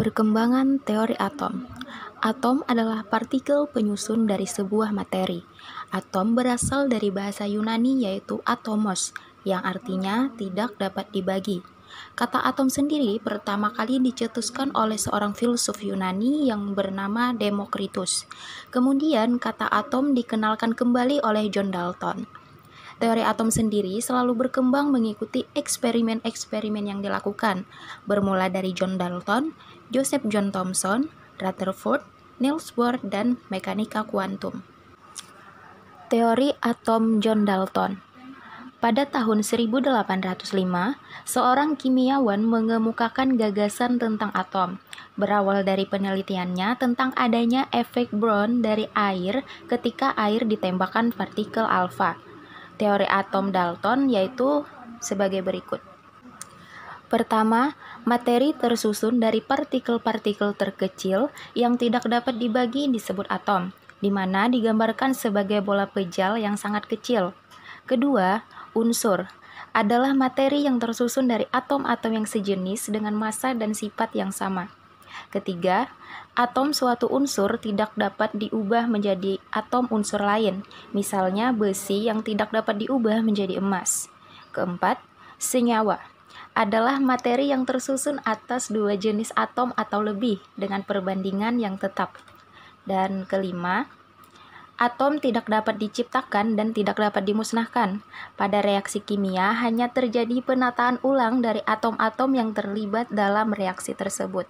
Perkembangan teori atom. Atom adalah partikel penyusun dari sebuah materi. Atom berasal dari bahasa Yunani yaitu atomos, yang artinya tidak dapat dibagi. Kata atom sendiri pertama kali dicetuskan oleh seorang filsuf Yunani yang bernama Demokritus. Kemudian kata atom dikenalkan kembali oleh John Dalton. Teori atom sendiri selalu berkembang mengikuti eksperimen-eksperimen yang dilakukan, bermula dari John Dalton, Joseph John Thomson, Rutherford, Niels Bohr, dan mekanika kuantum. Teori atom John Dalton. Pada tahun 1805, seorang kimiawan mengemukakan gagasan tentang atom, berawal dari penelitiannya tentang adanya efek Brown dari air ketika air ditembakkan partikel alfa. Teori atom Dalton yaitu sebagai berikut. Pertama, materi tersusun dari partikel-partikel terkecil yang tidak dapat dibagi disebut atom, di mana digambarkan sebagai bola pejal yang sangat kecil. Kedua, unsur adalah materi yang tersusun dari atom-atom yang sejenis dengan massa dan sifat yang sama. Ketiga, atom suatu unsur tidak dapat diubah menjadi atom unsur lain, misalnya besi yang tidak dapat diubah menjadi emas. Keempat, senyawa adalah materi yang tersusun atas dua jenis atom atau lebih dengan perbandingan yang tetap. Dan kelima, atom tidak dapat diciptakan dan tidak dapat dimusnahkan. Pada reaksi kimia hanya terjadi penataan ulang dari atom-atom yang terlibat dalam reaksi tersebut.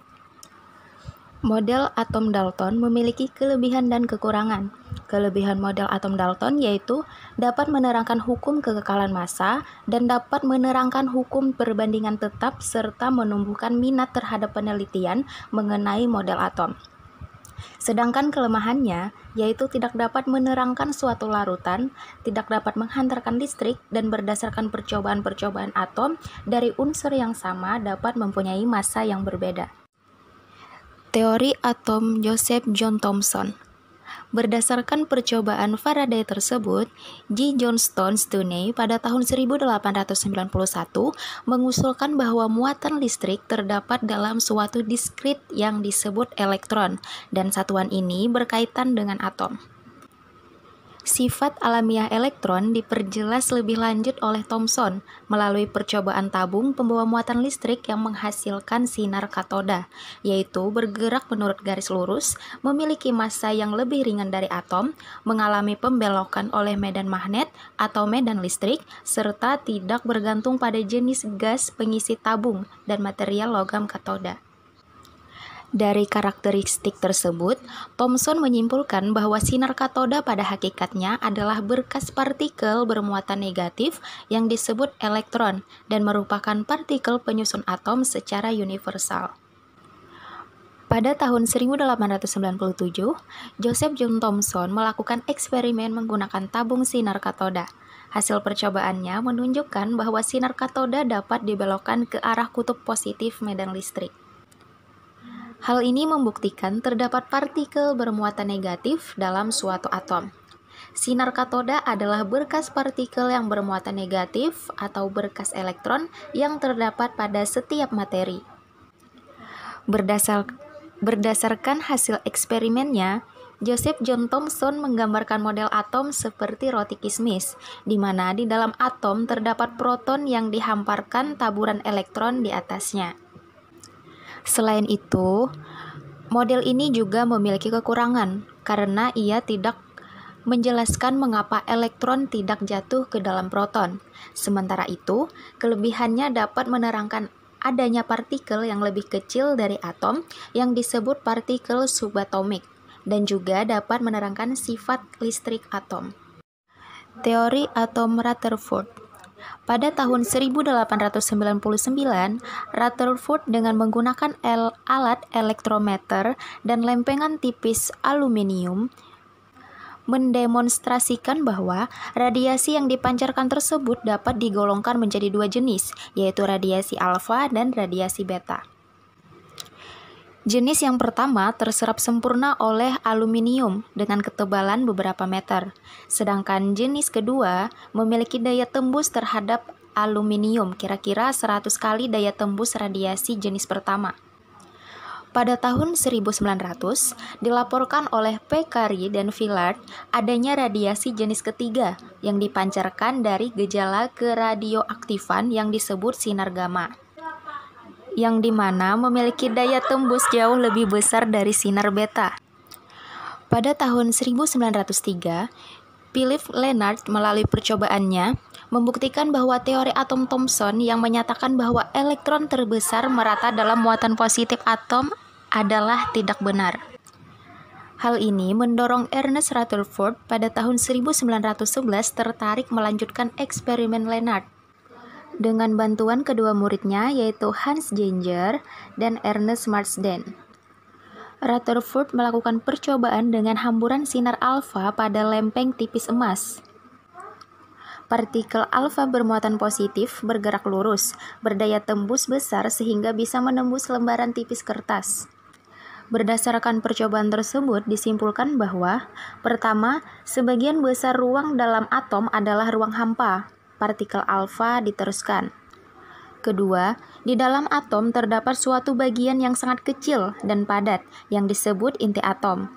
Model atom Dalton memiliki kelebihan dan kekurangan. Kelebihan model atom Dalton yaitu dapat menerangkan hukum kekekalan massa dan dapat menerangkan hukum perbandingan tetap serta menumbuhkan minat terhadap penelitian mengenai model atom. Sedangkan kelemahannya yaitu tidak dapat menerangkan suatu larutan, tidak dapat menghantarkan listrik, dan berdasarkan percobaan-percobaan atom dari unsur yang sama dapat mempunyai massa yang berbeda. Teori atom Joseph John Thomson. Berdasarkan percobaan Faraday tersebut, J. Johnstone Stoney pada tahun 1891 mengusulkan bahwa muatan listrik terdapat dalam suatu diskrit yang disebut elektron, dan satuan ini berkaitan dengan atom. Sifat alamiah elektron diperjelas lebih lanjut oleh Thomson melalui percobaan tabung pembawa muatan listrik yang menghasilkan sinar katoda, yaitu bergerak menurut garis lurus, memiliki massa yang lebih ringan dari atom, mengalami pembelokan oleh medan magnet atau medan listrik, serta tidak bergantung pada jenis gas pengisi tabung dan material logam katoda. Dari karakteristik tersebut, Thomson menyimpulkan bahwa sinar katoda pada hakikatnya adalah berkas partikel bermuatan negatif yang disebut elektron dan merupakan partikel penyusun atom secara universal. Pada tahun 1897, Joseph John Thomson melakukan eksperimen menggunakan tabung sinar katoda. Hasil percobaannya menunjukkan bahwa sinar katoda dapat dibelokkan ke arah kutub positif medan listrik. Hal ini membuktikan terdapat partikel bermuatan negatif dalam suatu atom. Sinar katoda adalah berkas partikel yang bermuatan negatif atau berkas elektron yang terdapat pada setiap materi. Berdasarkan hasil eksperimennya, Joseph John Thomson menggambarkan model atom seperti roti kismis, di mana di dalam atom terdapat proton yang dihamparkan taburan elektron di atasnya. Selain itu, model ini juga memiliki kekurangan karena ia tidak menjelaskan mengapa elektron tidak jatuh ke dalam proton. Sementara itu, kelebihannya dapat menerangkan adanya partikel yang lebih kecil dari atom yang disebut partikel subatomik dan juga dapat menerangkan sifat listrik atom. Teori atom Rutherford. Pada tahun 1899, Rutherford dengan menggunakan alat elektrometer dan lempengan tipis aluminium mendemonstrasikan bahwa radiasi yang dipancarkan tersebut dapat digolongkan menjadi dua jenis, yaitu radiasi alfa dan radiasi beta. Jenis yang pertama terserap sempurna oleh aluminium dengan ketebalan beberapa meter, sedangkan jenis kedua memiliki daya tembus terhadap aluminium kira-kira 100 kali daya tembus radiasi jenis pertama. Pada tahun 1900, dilaporkan oleh P. Curry dan Villard adanya radiasi jenis ketiga yang dipancarkan dari gejala keradioaktifan yang disebut sinar gamma, yang dimana memiliki daya tembus jauh lebih besar dari sinar beta. Pada tahun 1903, Philip Lenard melalui percobaannya membuktikan bahwa teori atom Thomson yang menyatakan bahwa elektron terbesar merata dalam muatan positif atom adalah tidak benar. Hal ini mendorong Ernest Rutherford pada tahun 1911 tertarik melanjutkan eksperimen Lenard dengan bantuan kedua muridnya yaitu Hans Geiger dan Ernest Marsden. Rutherford melakukan percobaan dengan hamburan sinar alfa pada lempeng tipis emas. Partikel alfa bermuatan positif bergerak lurus, berdaya tembus besar sehingga bisa menembus lembaran tipis kertas. Berdasarkan percobaan tersebut disimpulkan bahwa, pertama, sebagian besar ruang dalam atom adalah ruang hampa. Partikel alfa diteruskan. Kedua, di dalam atom terdapat suatu bagian yang sangat kecil dan padat yang disebut inti atom.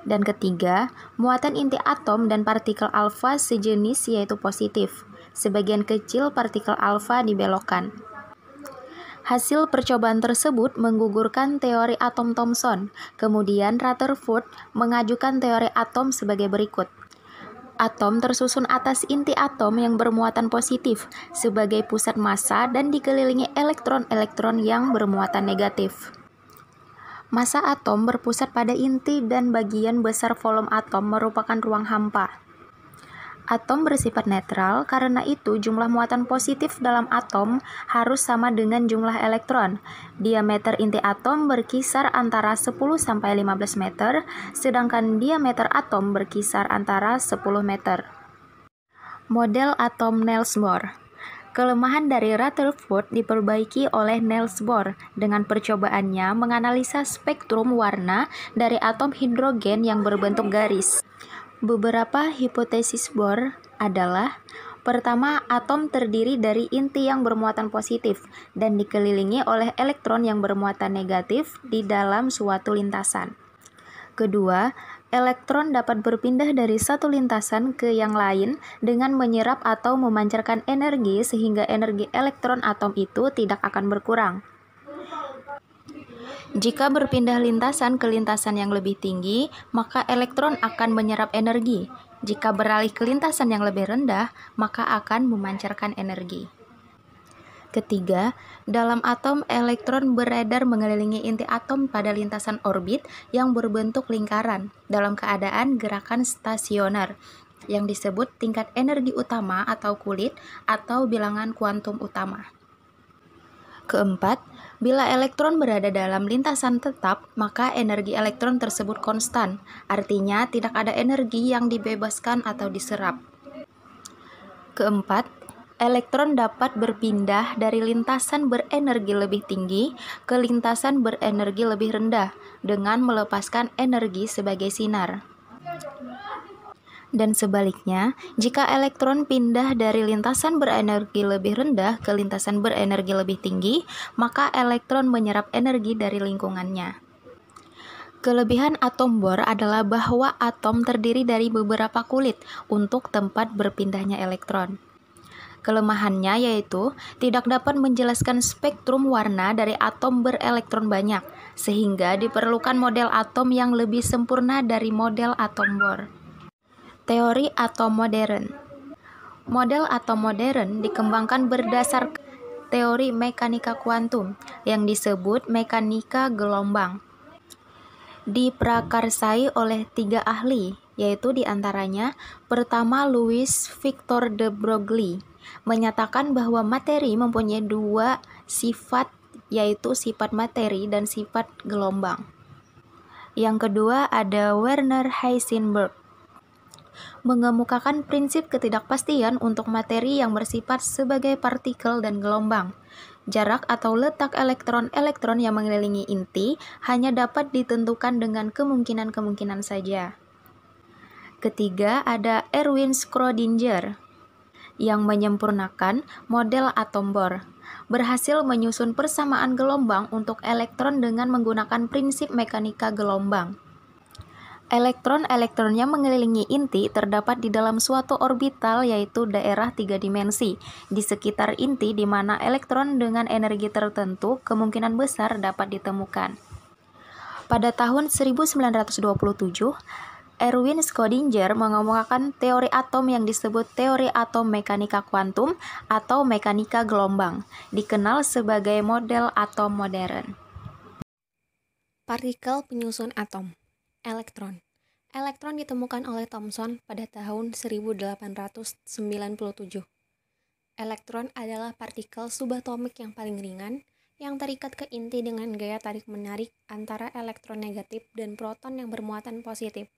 Dan ketiga, muatan inti atom dan partikel alfa sejenis yaitu positif. Sebagian kecil partikel alfa dibelokkan. Hasil percobaan tersebut menggugurkan teori atom Thomson. Kemudian Rutherford mengajukan teori atom sebagai berikut. Atom tersusun atas inti atom yang bermuatan positif sebagai pusat massa dan dikelilingi elektron-elektron yang bermuatan negatif. Massa atom berpusat pada inti dan bagian besar volume atom merupakan ruang hampa. Atom bersifat netral, karena itu jumlah muatan positif dalam atom harus sama dengan jumlah elektron. Diameter inti atom berkisar antara 10-15 meter, sedangkan diameter atom berkisar antara 10 meter. Model atom Niels Bohr. Kelemahan dari Rutherford diperbaiki oleh Niels Bohr dengan percobaannya menganalisa spektrum warna dari atom hidrogen yang berbentuk garis. Beberapa hipotesis Bohr adalah: pertama, atom terdiri dari inti yang bermuatan positif dan dikelilingi oleh elektron yang bermuatan negatif di dalam suatu lintasan. Kedua, elektron dapat berpindah dari satu lintasan ke yang lain dengan menyerap atau memancarkan energi sehingga energi elektron atom itu tidak akan berkurang. Jika berpindah lintasan ke lintasan yang lebih tinggi, maka elektron akan menyerap energi. Jika beralih ke lintasan yang lebih rendah, maka akan memancarkan energi. Ketiga, dalam atom elektron beredar mengelilingi inti atom pada lintasan orbit yang berbentuk lingkaran dalam keadaan gerakan stasioner yang disebut tingkat energi utama atau kulit atau bilangan kuantum utama. Keempat, bila elektron berada dalam lintasan tetap, maka energi elektron tersebut konstan, artinya tidak ada energi yang dibebaskan atau diserap. Keempat, elektron dapat berpindah dari lintasan berenergi lebih tinggi ke lintasan berenergi lebih rendah dengan melepaskan energi sebagai sinar. Dan sebaliknya, jika elektron pindah dari lintasan berenergi lebih rendah ke lintasan berenergi lebih tinggi, maka elektron menyerap energi dari lingkungannya. Kelebihan atom Bohr adalah bahwa atom terdiri dari beberapa kulit untuk tempat berpindahnya elektron. Kelemahannya yaitu tidak dapat menjelaskan spektrum warna dari atom berelektron banyak, sehingga diperlukan model atom yang lebih sempurna dari model atom Bohr. Teori atom modern. Model atom modern dikembangkan berdasarkan teori mekanika kuantum yang disebut mekanika gelombang. Diprakarsai oleh 3 ahli, yaitu diantaranya pertama Louis Victor de Broglie menyatakan bahwa materi mempunyai 2 sifat, yaitu sifat materi dan sifat gelombang. Yang kedua ada Werner Heisenberg mengemukakan prinsip ketidakpastian untuk materi yang bersifat sebagai partikel dan gelombang. Jarak atau letak elektron-elektron yang mengelilingi inti hanya dapat ditentukan dengan kemungkinan-kemungkinan saja. Ketiga, ada Erwin Schrödinger yang menyempurnakan model atom Bohr. berhasil menyusun persamaan gelombang untuk elektron dengan menggunakan prinsip mekanika gelombang. Elektron-elektron yang mengelilingi inti terdapat di dalam suatu orbital, yaitu daerah 3 dimensi, di sekitar inti di mana elektron dengan energi tertentu kemungkinan besar dapat ditemukan. Pada tahun 1927, Erwin Schrödinger mengemukakan teori atom yang disebut teori atom mekanika kuantum atau mekanika gelombang, dikenal sebagai model atom modern. Partikel penyusun atom. Elektron. Elektron ditemukan oleh Thomson pada tahun 1897. Elektron adalah partikel subatomik yang paling ringan yang terikat ke inti dengan gaya tarik-menarik antara elektron negatif dan proton yang bermuatan positif.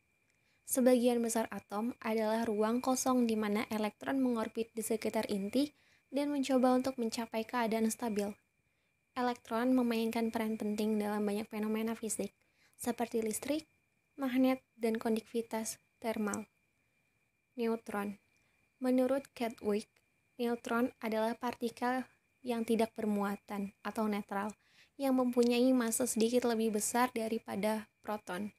Sebagian besar atom adalah ruang kosong di mana elektron mengorbit di sekitar inti dan mencoba untuk mencapai keadaan stabil. Elektron memainkan peran penting dalam banyak fenomena fisik, seperti listrik, magnet, dan konduktivitas termal. Neutron. Menurut Chadwick, neutron adalah partikel yang tidak bermuatan atau netral, yang mempunyai massa sedikit lebih besar daripada proton.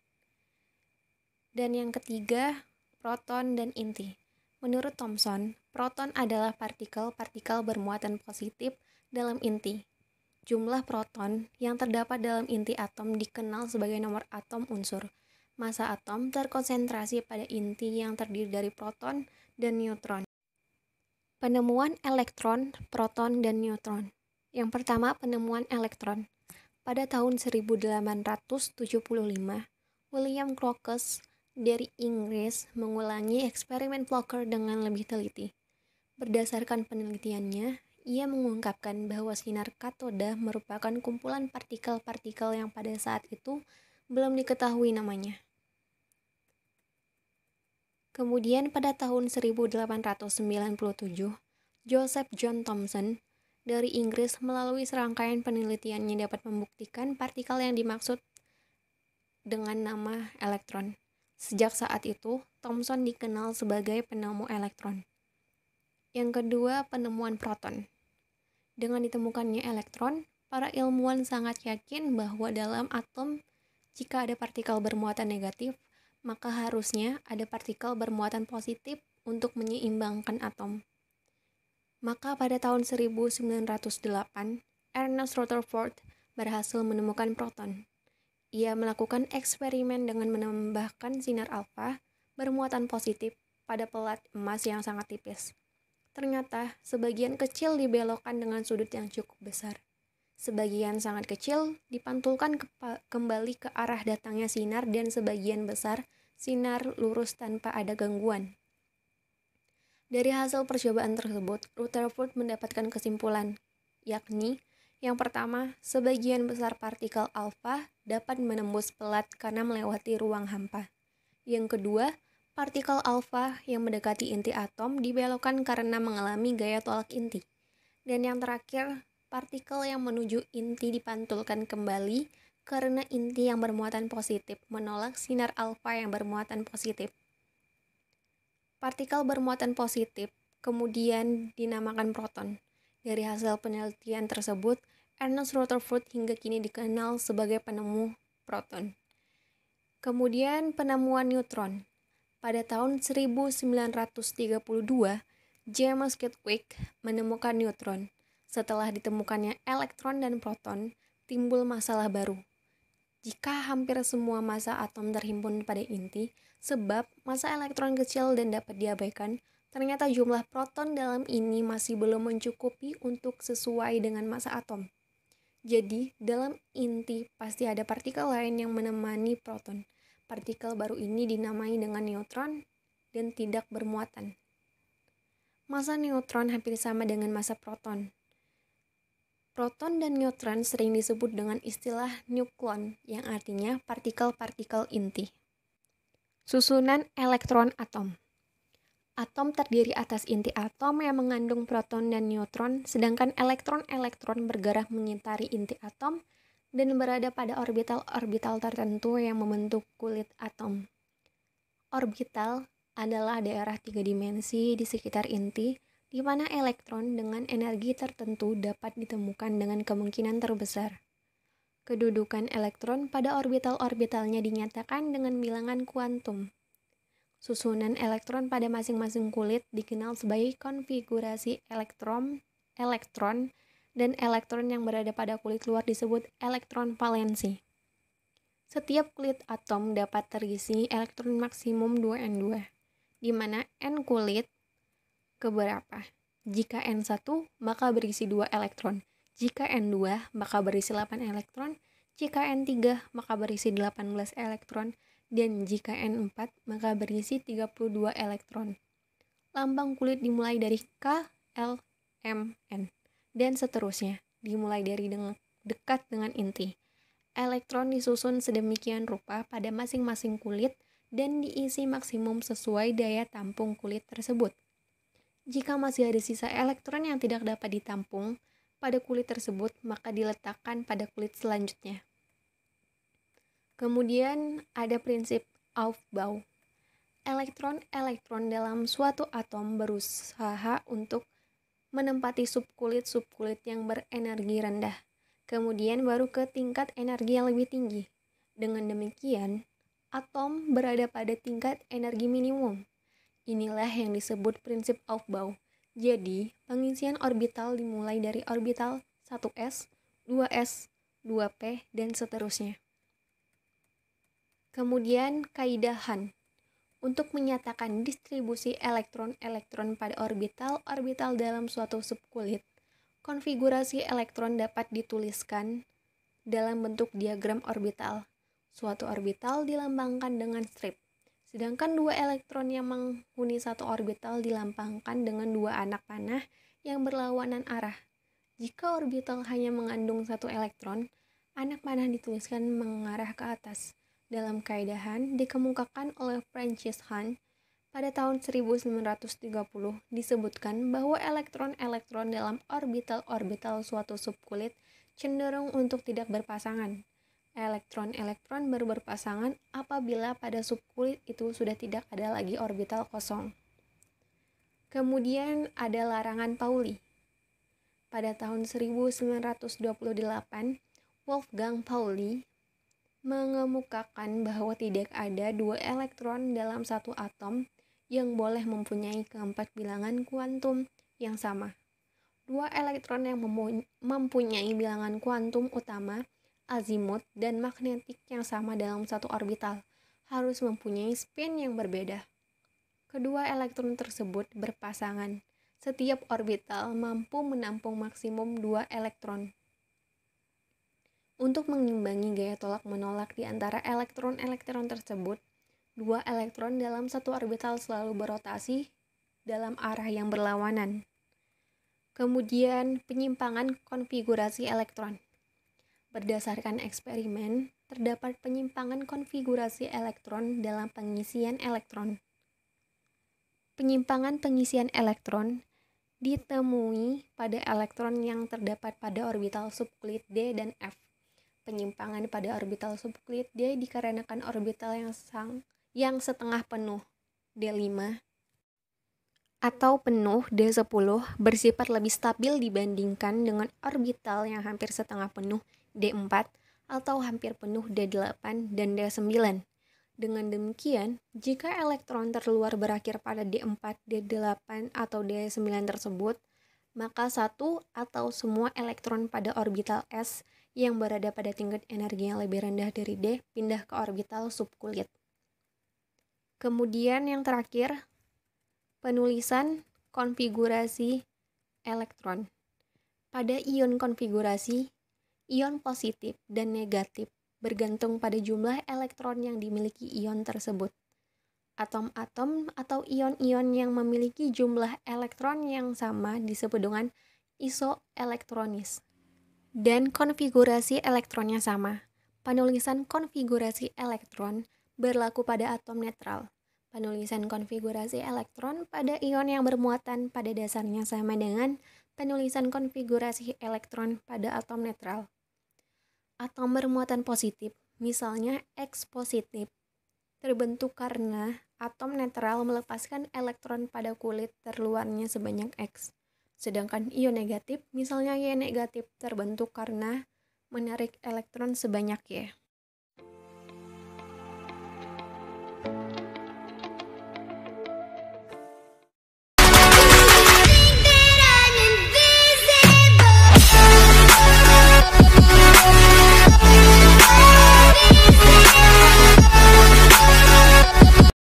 Dan yang ketiga, proton dan inti. Menurut Thomson, proton adalah partikel-partikel bermuatan positif dalam inti. Jumlah proton yang terdapat dalam inti atom dikenal sebagai nomor atom unsur. Massa atom terkonsentrasi pada inti yang terdiri dari proton dan neutron. Penemuan elektron, proton, dan neutron. Yang pertama, penemuan elektron. Pada tahun 1875, William Crookes dari Inggris mengulangi eksperimen Fokker dengan lebih teliti. Berdasarkan penelitiannya, ia mengungkapkan bahwa sinar katoda merupakan kumpulan partikel-partikel yang pada saat itu belum diketahui namanya. Kemudian pada tahun 1897, Joseph John Thomson dari Inggris melalui serangkaian penelitiannya dapat membuktikan partikel yang dimaksud dengan nama elektron. Sejak saat itu, Thomson dikenal sebagai penemu elektron. Yang kedua, penemuan proton. Dengan ditemukannya elektron, para ilmuwan sangat yakin bahwa dalam atom, jika ada partikel bermuatan negatif, maka harusnya ada partikel bermuatan positif untuk menyeimbangkan atom. Maka pada tahun 1908, Ernest Rutherford berhasil menemukan proton. Ia melakukan eksperimen dengan menambahkan sinar alfa bermuatan positif pada pelat emas yang sangat tipis. Ternyata, sebagian kecil dibelokkan dengan sudut yang cukup besar. Sebagian sangat kecil dipantulkan kembali ke arah datangnya sinar dan sebagian besar sinar lurus tanpa ada gangguan. Dari hasil percobaan tersebut, Rutherford mendapatkan kesimpulan, yakni yang pertama, sebagian besar partikel alfa dapat menembus pelat karena melewati ruang hampa. Yang kedua, partikel alfa yang mendekati inti atom dibelokkan karena mengalami gaya tolak inti. Dan yang terakhir, partikel yang menuju inti dipantulkan kembali karena inti yang bermuatan positif menolak sinar alfa yang bermuatan positif. Partikel bermuatan positif kemudian dinamakan proton. Dari hasil penelitian tersebut, Ernest Rutherford hingga kini dikenal sebagai penemu proton. Kemudian penemuan neutron. Pada tahun 1932, James Chadwick menemukan neutron. Setelah ditemukannya elektron dan proton, timbul masalah baru. Jika hampir semua massa atom terhimpun pada inti, sebab massa elektron kecil dan dapat diabaikan, ternyata jumlah proton dalam ini masih belum mencukupi untuk sesuai dengan massa atom. Jadi, dalam inti pasti ada partikel lain yang menemani proton. Partikel baru ini dinamai dengan neutron dan tidak bermuatan. Massa neutron hampir sama dengan massa proton. Proton dan neutron sering disebut dengan istilah nuklon, yang artinya partikel-partikel inti. Susunan elektron atom. Atom terdiri atas inti atom yang mengandung proton dan neutron, sedangkan elektron-elektron bergerak mengitari inti atom dan berada pada orbital-orbital tertentu yang membentuk kulit atom. Orbital adalah daerah 3 dimensi di sekitar inti, di mana elektron dengan energi tertentu dapat ditemukan dengan kemungkinan terbesar. Kedudukan elektron pada orbital-orbitalnya dinyatakan dengan bilangan kuantum. Susunan elektron pada masing-masing kulit dikenal sebagai konfigurasi elektron, dan elektron yang berada pada kulit luar disebut elektron valensi. Setiap kulit atom dapat terisi elektron maksimum 2n2, di mana n kulit keberapa? Jika n1, maka berisi 2 elektron. Jika n2, maka berisi 8 elektron. Jika n3, maka berisi 18 elektron. Dan jika n4, maka berisi 32 elektron. Lambang kulit dimulai dari K, L, M, N, dan seterusnya, dimulai dari dekat dengan inti. Elektron disusun sedemikian rupa pada masing-masing kulit dan diisi maksimum sesuai daya tampung kulit tersebut. Jika masih ada sisa elektron yang tidak dapat ditampung pada kulit tersebut, maka diletakkan pada kulit selanjutnya. Kemudian ada prinsip Aufbau. Elektron-elektron dalam suatu atom berusaha untuk menempati subkulit-subkulit yang berenergi rendah. Kemudian baru ke tingkat energi yang lebih tinggi. Dengan demikian, atom berada pada tingkat energi minimum. Inilah yang disebut prinsip Aufbau. Jadi, pengisian orbital dimulai dari orbital 1s, 2s, 2p, dan seterusnya. Kemudian, kaidah Hahn. Untuk menyatakan distribusi elektron-elektron pada orbital-orbital dalam suatu subkulit, konfigurasi elektron dapat dituliskan dalam bentuk diagram orbital. Suatu orbital dilambangkan dengan strip. Sedangkan 2 elektron yang menghuni satu orbital dilambangkan dengan 2 anak panah yang berlawanan arah. Jika orbital hanya mengandung 1 elektron, anak panah dituliskan mengarah ke atas. Dalam kaidah Hahn dikemukakan oleh Francis Hahn pada tahun 1930 disebutkan bahwa elektron-elektron dalam orbital-orbital suatu subkulit cenderung untuk tidak berpasangan. Elektron-elektron baru berpasangan apabila pada subkulit itu sudah tidak ada lagi orbital kosong. Kemudian ada larangan Pauli. Pada tahun 1928, Wolfgang Pauli mengemukakan bahwa tidak ada 2 elektron dalam satu atom yang boleh mempunyai keempat bilangan kuantum yang sama. 2 elektron yang mempunyai bilangan kuantum utama, azimut, dan magnetik yang sama dalam satu orbital harus mempunyai spin yang berbeda. Kedua elektron tersebut berpasangan. Setiap orbital mampu menampung maksimum 2 elektron. Untuk mengimbangi gaya tolak-menolak di antara elektron-elektron tersebut, 2 elektron dalam satu orbital selalu berotasi dalam arah yang berlawanan. Kemudian, penyimpangan konfigurasi elektron. Berdasarkan eksperimen, terdapat penyimpangan konfigurasi elektron dalam pengisian elektron. Penyimpangan pengisian elektron ditemui pada elektron yang terdapat pada orbital subkulit D dan F. Penyimpangan pada orbital subkulit D dikarenakan orbital yang setengah penuh D5 atau penuh D10 bersifat lebih stabil dibandingkan dengan orbital yang hampir setengah penuh D4 atau hampir penuh D8 dan D9. Dengan demikian, jika elektron terluar berakhir pada D4, D8, atau D9 tersebut, maka satu atau semua elektron pada orbital S yang berada pada tingkat energi yang lebih rendah dari D pindah ke orbital subkulit. Kemudian yang terakhir, penulisan konfigurasi elektron. Pada ion konfigurasi, ion positif dan negatif bergantung pada jumlah elektron yang dimiliki ion tersebut. Atom-atom atau ion-ion yang memiliki jumlah elektron yang sama disebut dengan isoelektronis. Dan konfigurasi elektronnya sama. Penulisan konfigurasi elektron berlaku pada atom netral. Penulisan konfigurasi elektron pada ion yang bermuatan pada dasarnya sama dengan penulisan konfigurasi elektron pada atom netral. Atom bermuatan positif, misalnya X positif, terbentuk karena Atom netral melepaskan elektron pada kulit terluarnya sebanyak X. Sedangkan ion negatif, misalnya Y negatif, terbentuk karena menarik elektron sebanyak Y.